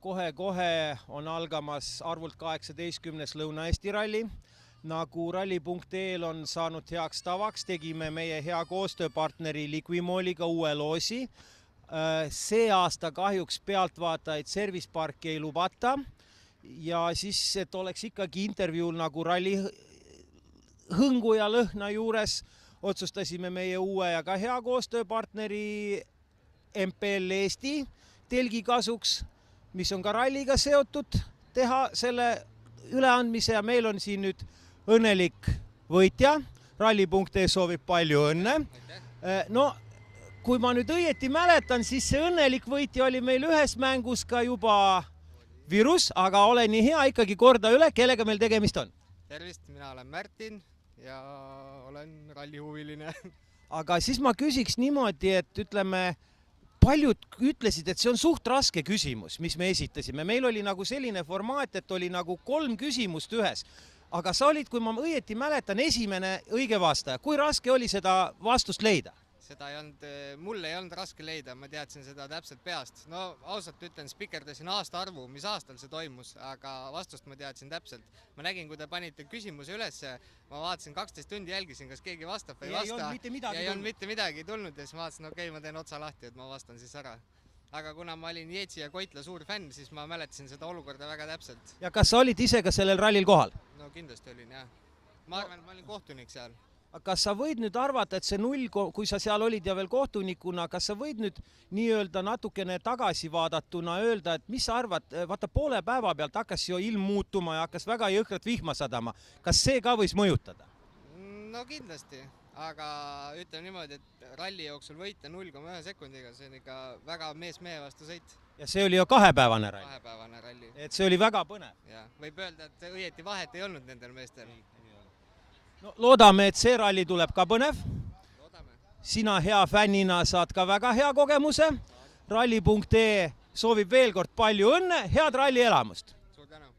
Kohe-kohe on algamas arvult 18. Lõuna-Eesti ralli. Nagu ralli.eel on saanud heaks tavaks, tegime meie hea koostööpartneri Liquimoliga uue loosi. See aasta kahjuks pealtvaatajaid Service Parki ei lubata. Ja siis, et oleks ikkagi intervjuul nagu ralli hõngu ja lõhna juures, otsustasime meie uue ja ka hea koostööpartneri MPL Eesti telgi kasuks, mis on ka ralliga seotud, teha selle üleandmise ja meil on siin nüüd õnnelik võitja. Ralli.ee soovib palju õnne. No, kui ma nüüd õieti mäletan, siis see õnnelik võitja oli meil ühes mängus ka juba Virus, aga ole nii hea, ikkagi korda üle, kellega meil tegemist on. Tervist, mina olen Märtin ja olen rallihuviline. Aga siis ma küsiks niimoodi, et ütleme, paljud ütlesid, et see on suht raske küsimus, mis me esitasime. Meil oli nagu selline formaat, et oli nagu 3 küsimust ühes. Aga sa olid, kui ma õieti mäletan, esimene õige vastaja. Kui raske oli seda vastust leida? Seda mul ei olnud raske leida, ma teadsin seda täpselt peast. No ausalt ütlen, spikerdasin aasta arvu, mis aastal see toimus, aga vastust ma teadsin täpselt. Ma nägin, kui te panite küsimuse üles, ma vaatasin 12 tundi jälgisin, kas keegi vastab või ei vasta. Ei olnud mitte midagi tulnud ja siis ma vaatasin, okei, ma teen otsa lahti, et ma vastan siis ära. Aga kuna ma olin Jeetsi ja Koitla suur fänn, siis ma mäletasin seda olukorda väga täpselt. Ja kas sa olid ise ka sellel rallil kohal? No kindlasti olin, jah. Ma arvan, et ma olin kohtunik seal. Kas sa võid nüüd arvata, et see 0, kui sa seal olid ja veel kohtunikuna, kas sa võid nüüd nii-öelda natukene tagasi vaadatuna öelda, et mis sa arvad, vaata poole päeva pealt hakkas ju ilm muutuma ja hakkas väga jõhkralt vihma sadama. Kas see ka võis mõjutada? No kindlasti, aga ütlen niimoodi, et ralli jooksul võita 0,1 sekundiga, see on ikka väga mees-mehe vastu sõit. Ja see oli ju 2-päevane ralli. 2-päevane ralli. Et see oli väga põnev. Ja, võib öelda, et õieti vahet ei olnud nendel meestel. No, loodame, et see ralli tuleb ka põnev. Loodame. Sina hea fännina saad ka väga hea kogemuse. Ralli.ee soovib veel kord palju õnne, head ralli elamust. Suur tänu.